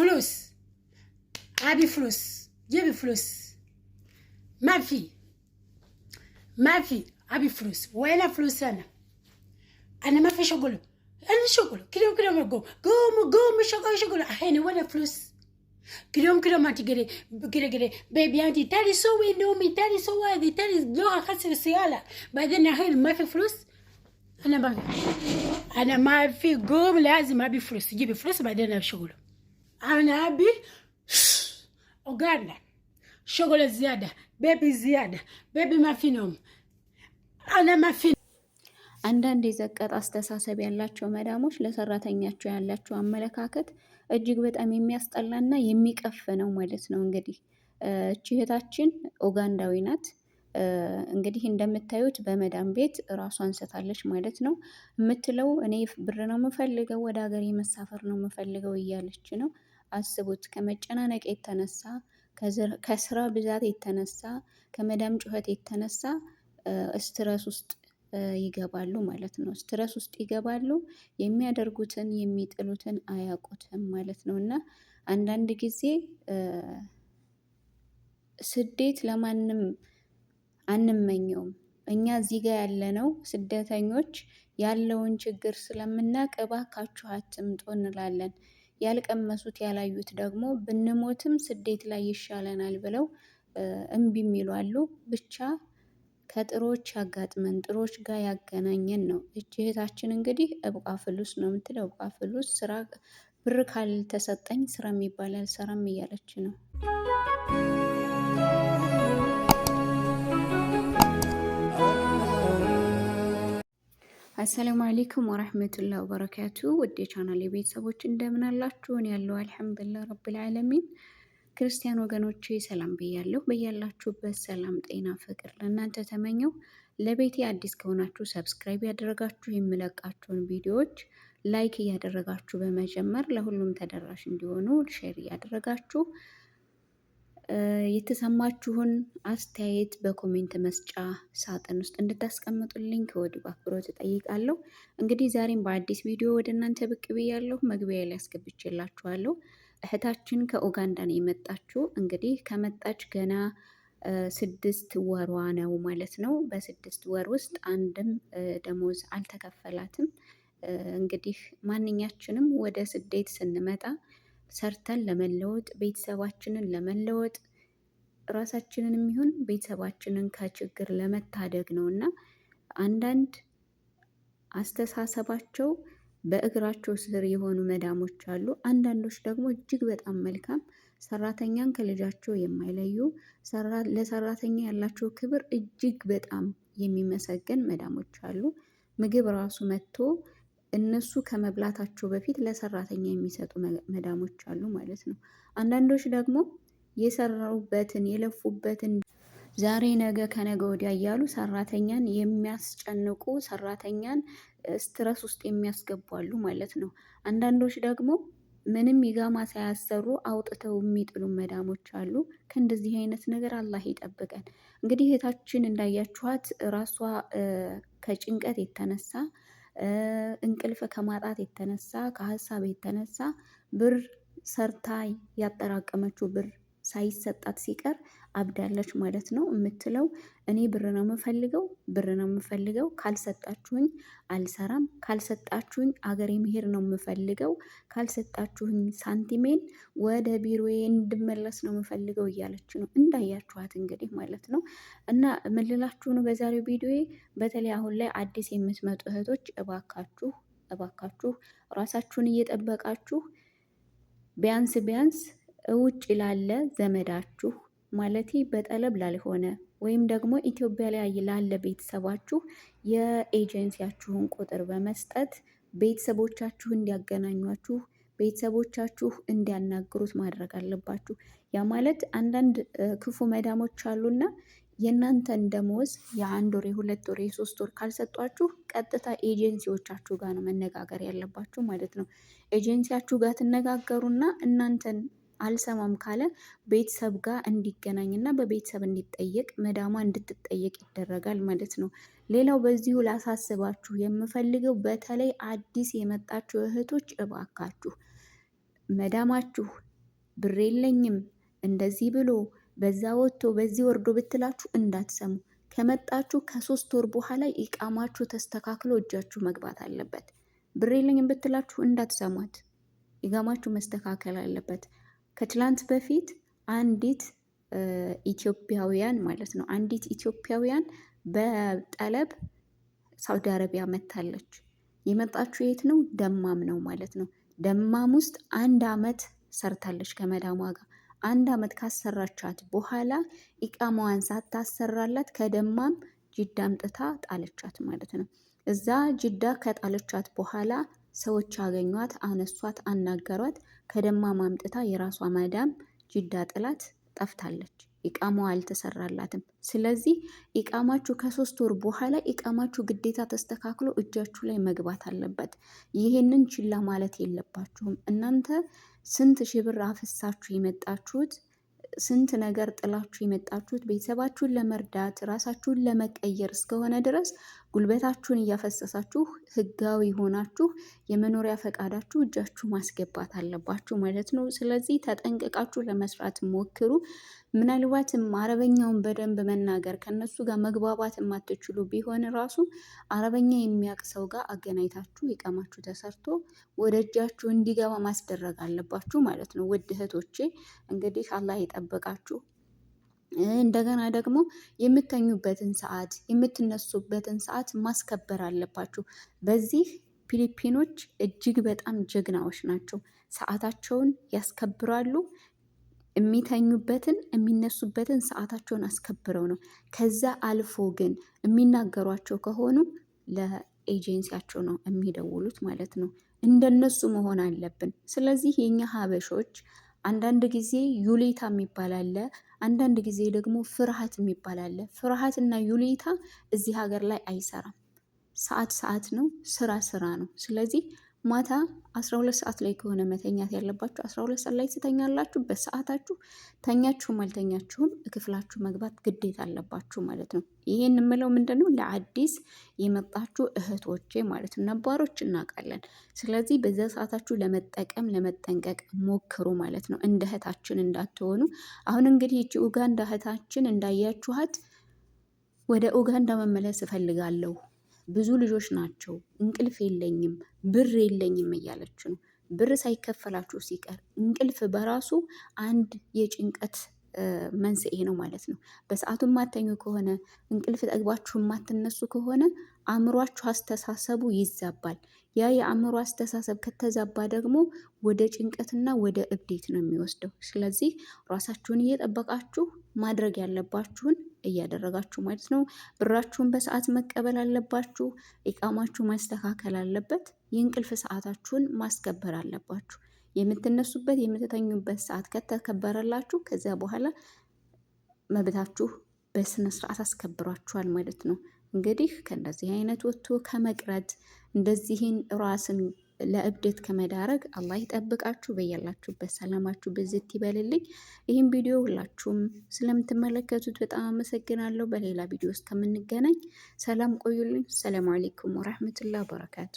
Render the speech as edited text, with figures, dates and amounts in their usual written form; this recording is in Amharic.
فلوس، ابي فلوس، جيبي فلوس. ما في ابي فلوس. وين فلوس؟ انا ما في شغل. انا شغل كده وكده ما قوم شغل الحين. وين فلوس؟ كده ما تقدري كده بيبي انتي تاني سوي نومي، تاني سوي هذه، تاني لغة خسر السيالة. بعدين الحين ما في فلوس. انا ما في قوم، لازم ابي فلوس. جيبي فلوس بعدين اشغل. انا ابي وقعنا شغل زيادة، بيبي زيادة، بيبي ما في نوم. انا ما في አንዳንድ የዘቀጥ አስተሳሰብ ያላቸው መዳሞች ለሰራተኛቸው ያላቸው አመለካከት እጅግ በጣም የሚያስጠላና የሚቀፍ ነው ማለት ነው። እንግዲህ እህታችን ኡጋንዳዊ ናት። እንግዲህ እንደምታዩት በመዳም ቤት ራሷን ስታለች ማለት ነው። የምትለው እኔ ብር ነው የምፈልገው፣ ወደ ሀገር መሳፈር ነው የምፈልገው እያለች ነው። አስቡት፣ ከመጨናነቅ የተነሳ ከስራ ብዛት የተነሳ ከመዳም ጩኸት የተነሳ ስትረስ ውስጥ ይገባሉ ማለት ነው። ስትረስ ውስጥ ይገባሉ። የሚያደርጉትን የሚጥሉትን አያውቁትም ማለት ነው። እና አንዳንድ ጊዜ ስደት ለማንም አንመኘውም። እኛ እዚህ ጋር ያለነው ስደተኞች ያለውን ችግር ስለምናውቅ እባካችሁ አትምጡ እንላለን። ያልቀመሱት ያላዩት ደግሞ ብንሞትም ስደት ላይ ይሻለናል ብለው እምቢ የሚሉ አሉ። ብቻ ከጥሮች ያጋጥመን፣ ጥሮች ጋር ያገናኘን ነው። እች እህታችን እንግዲህ እብቃ ፍሉስ ነው የምትለው። እብቃ ፍሉስ፣ ስራ ብር ካልተሰጠኝ ስራ የሚባል አልሰራም እያለች ነው። አሰላሙ አለይኩም ወራህመቱላሂ ወበረካቱ። ውድ የቻናል የቤተሰቦች እንደምን አላችሁ? እኔ ያለው አልሐምዱሊላህ ረብል ዓለሚን። ክርስቲያን ወገኖቼ ሰላም ብያለሁ። በያላችሁበት ሰላም፣ ጤና፣ ፍቅር ለእናንተ ተመኘው። ለቤቴ አዲስ ከሆናችሁ ሰብስክራይብ ያደረጋችሁ የምለቃቸውን ቪዲዮዎች ላይክ እያደረጋችሁ በመጀመር ለሁሉም ተደራሽ እንዲሆኑ ሼር እያደረጋችሁ የተሰማችሁን አስተያየት በኮሜንት መስጫ ሳጥን ውስጥ እንድታስቀምጡልኝ ከወዲሁ በአክብሮት እጠይቃለሁ። እንግዲህ ዛሬም በአዲስ ቪዲዮ ወደ እናንተ ብቅ ብያለሁ። መግቢያ ላይ አስገብቼላችኋለሁ። እህታችን ከኡጋንዳ ነው የመጣችው። እንግዲህ ከመጣች ገና 6 ወሯ ነው ማለት ነው። በ6 ወር ውስጥ አንድም ደሞዝ አልተከፈላትም። እንግዲህ ማንኛችንም ወደ ስደት ስንመጣ ሰርተን ለመለወጥ፣ ቤተሰባችንን ለመለወጥ፣ ራሳችንን የሚሆን ቤተሰባችንን ከችግር ለመታደግ ነው እና አንዳንድ አስተሳሰባቸው በእግራቸው ስር የሆኑ መዳሞች አሉ። አንዳንዶች ደግሞ እጅግ በጣም መልካም፣ ሰራተኛን ከልጃቸው የማይለዩ፣ ለሰራተኛ ያላቸው ክብር እጅግ በጣም የሚመሰገን መዳሞች አሉ። ምግብ ራሱ መጥቶ እነሱ ከመብላታቸው በፊት ለሰራተኛ የሚሰጡ መዳሞች አሉ ማለት ነው። አንዳንዶች ደግሞ የሰሩበትን የለፉበትን ዛሬ ነገ ከነገ ወዲያ እያሉ ሰራተኛን የሚያስጨንቁ፣ ሰራተኛን ስትረስ ውስጥ የሚያስገቡ አሉ ማለት ነው። አንዳንዶች ደግሞ ምንም ይጋማ ሳያሰሩ አውጥተው የሚጥሉ መዳሞች አሉ። ከእንደዚህ አይነት ነገር አላህ ይጠብቀን። እንግዲህ እህታችን እንዳያችኋት ራሷ ከጭንቀት የተነሳ እንቅልፍ ከማጣት የተነሳ ከሀሳብ የተነሳ ብር ሰርታ ያጠራቀመችው ብር ሳይሰጣት ሲቀር አብዳለች ማለት ነው። የምትለው እኔ ብር ነው የምፈልገው፣ ካልሰጣችሁኝ አልሰራም፣ ካልሰጣችሁኝ አገሬ መሄድ ነው የምፈልገው፣ ካልሰጣችሁኝ ሳንቲሜን ወደ ቢሮዬ እንድመለስ ነው የምፈልገው እያለች ነው። እንዳያችኋት እንግዲህ ማለት ነው። እና ምን ልላችሁ ነው በዛሬው ቪዲዮዬ፣ በተለይ አሁን ላይ አዲስ የምትመጡ እህቶች እባካችሁ ራሳችሁን እየጠበቃችሁ ቢያንስ ውጭ ላለ ዘመዳችሁ ማለት በጠለብ ላልሆነ ወይም ደግሞ ኢትዮጵያ ላይ ላለ ቤተሰባችሁ የኤጀንሲያችሁን ቁጥር በመስጠት ቤተሰቦቻችሁ እንዲያገናኟችሁ፣ ቤተሰቦቻችሁ እንዲያናግሩት ማድረግ አለባችሁ። ያ ማለት አንዳንድ ክፉ መዳሞች አሉና የእናንተን ደሞዝ የ1 ወር፣ የ2 ወር፣ የ3 ወር ካልሰጧችሁ ቀጥታ ኤጀንሲዎቻችሁ ጋር ነው መነጋገር ያለባችሁ ማለት ነው። ኤጀንሲያችሁ ጋር ትነጋገሩና እናንተን አልሰማም ካለ ቤተሰብ ጋር እንዲገናኝና በቤተሰብ እንዲጠየቅ መዳሟ እንድትጠየቅ ይደረጋል ማለት ነው። ሌላው በዚሁ ላሳስባችሁ የምፈልገው በተለይ አዲስ የመጣችሁ እህቶች እባካችሁ መዳማችሁ ብር የለኝም እንደዚህ ብሎ በዛ ወጥቶ በዚህ ወርዶ ብትላችሁ እንዳትሰሙ። ከመጣችሁ ከ3 ወር በኋላ ኢቃማችሁ ተስተካክሎ እጃችሁ መግባት አለበት። ብር የለኝም ብትላችሁ እንዳትሰሟት። ኢቃማችሁ መስተካከል አለበት። ከትላንት በፊት አንዲት ኢትዮጵያውያን ማለት ነው አንዲት ኢትዮጵያውያን በጠለብ ሳውዲ አረቢያ መታለች። የመጣችሁ የት ነው? ደማም ነው ማለት ነው። ደማም ውስጥ 1 አመት ሰርታለች ከመዳሟ ጋር። 1 አመት ካሰራቻት በኋላ ኢቃማዋን ሳታሰራላት ከደማም ጅዳ አምጥታ ጣለቻት ማለት ነው። እዛ ጅዳ ከጣለቻት በኋላ ሰዎች አገኟት፣ አነሷት፣ አናገሯት። ከደማም አምጥታ የራሷ መዳም ጅዳ ጥላት ጠፍታለች። ኢቃማዋ አልተሰራላትም። ስለዚህ ኢቃማችሁ ከ3 ወር በኋላ ኢቃማችሁ ግዴታ ተስተካክሎ እጃችሁ ላይ መግባት አለበት። ይሄንን ችላ ማለት የለባችሁም። እናንተ ስንት ሺህ ብር አፍሳችሁ የመጣችሁት፣ ስንት ነገር ጥላችሁ የመጣችሁት ቤተሰባችሁን ለመርዳት ራሳችሁን ለመቀየር እስከሆነ ድረስ ጉልበታችሁን እያፈሰሳችሁ ህጋዊ ሆናችሁ የመኖሪያ ፈቃዳችሁ እጃችሁ ማስገባት አለባችሁ ማለት ነው። ስለዚህ ተጠንቅቃችሁ ለመስራት ሞክሩ። ምናልባትም አረበኛውን በደንብ መናገር ከነሱ ጋር መግባባት የማትችሉ ቢሆን ራሱ አረበኛ የሚያውቅ ሰው ጋር አገናኝታችሁ ኢቃማችሁ ተሰርቶ ወደ እጃችሁ እንዲገባ ማስደረግ አለባችሁ ማለት ነው። ውድ እህቶቼ እንግዲህ አላህ ይጠብቃችሁ። እንደገና ደግሞ የምተኙበትን ሰዓት የምትነሱበትን ሰዓት ማስከበር አለባችሁ። በዚህ ፊሊፒኖች እጅግ በጣም ጀግናዎች ናቸው። ሰዓታቸውን ያስከብራሉ። የሚተኙበትን የሚነሱበትን ሰዓታቸውን አስከብረው ነው። ከዛ አልፎ ግን የሚናገሯቸው ከሆኑ ለኤጀንሲያቸው ነው የሚደውሉት ማለት ነው። እንደነሱ መሆን አለብን። ስለዚህ የኛ ሀበሾች አንዳንድ ጊዜ ዩሌታ የሚባል አለ፣ አንዳንድ ጊዜ ደግሞ ፍርሃት የሚባል አለ። ፍርሃትና ዩሌታ እዚህ ሀገር ላይ አይሰራም። ሰዓት ሰዓት ነው፣ ስራ ስራ ነው። ስለዚህ ማታ 12 ሰዓት ላይ ከሆነ መተኛት ያለባችሁ 12 ሰዓት ላይ ትተኛላችሁ። በሰዓታችሁ ተኛችሁም አልተኛችሁም ክፍላችሁ መግባት ግዴታ አለባችሁ ማለት ነው። ይሄን የምለው ምንድነው ለአዲስ የመጣችሁ እህቶቼ ማለት ነው። ነባሮች እናውቃለን። ስለዚህ በዛ ሰዓታችሁ ለመጠቀም ለመጠንቀቅ ሞክሩ ማለት ነው። እንደ እህታችን እንዳትሆኑ። አሁን እንግዲህ ይቺ ኡጋንዳ እህታችን እንዳያችኋት ወደ ኡጋንዳ መመለስ እፈልጋለሁ፣ ብዙ ልጆች ናቸው፣ እንቅልፍ የለኝም፣ ብር የለኝም እያለች ነው። ብር ሳይከፈላችሁ ሲቀር እንቅልፍ በራሱ አንድ የጭንቀት መንስኤ ነው ማለት ነው። በሰዓቱ የማተኙ ከሆነ እንቅልፍ ጠግባችሁ የማትነሱ ከሆነ አእምሯችሁ አስተሳሰቡ ይዛባል። ያ የአእምሮ አስተሳሰብ ከተዛባ ደግሞ ወደ ጭንቀትና ወደ እብዴት ነው የሚወስደው። ስለዚህ ራሳችሁን እየጠበቃችሁ ማድረግ ያለባችሁን እያደረጋችሁ ማለት ነው። ብራችሁን በሰዓት መቀበል አለባችሁ። ኢቃማችሁ ማስተካከል አለበት። የእንቅልፍ ሰዓታችሁን ማስከበር አለባችሁ። የምትነሱበት የምትተኙበት ሰዓት ከተከበረላችሁ ከዚያ በኋላ መብታችሁ በስነ ስርዓት አስከብሯችኋል ማለት ነው። እንግዲህ ከእንደዚህ አይነት ወጥቶ ከመቅረት እንደዚህን ራስን ለእብደት ከመዳረግ አላህ ይጠብቃችሁ። በያላችሁበት ሰላማችሁ ብዝት ይበልልኝ። ይህም ቪዲዮ ሁላችሁም ስለምትመለከቱት በጣም አመሰግናለሁ። በሌላ ቪዲዮ ውስጥ ከምንገናኝ ሰላም ቆዩልኝ። ሰላም አለይኩም ወራህመቱላሂ ወበረካቱ።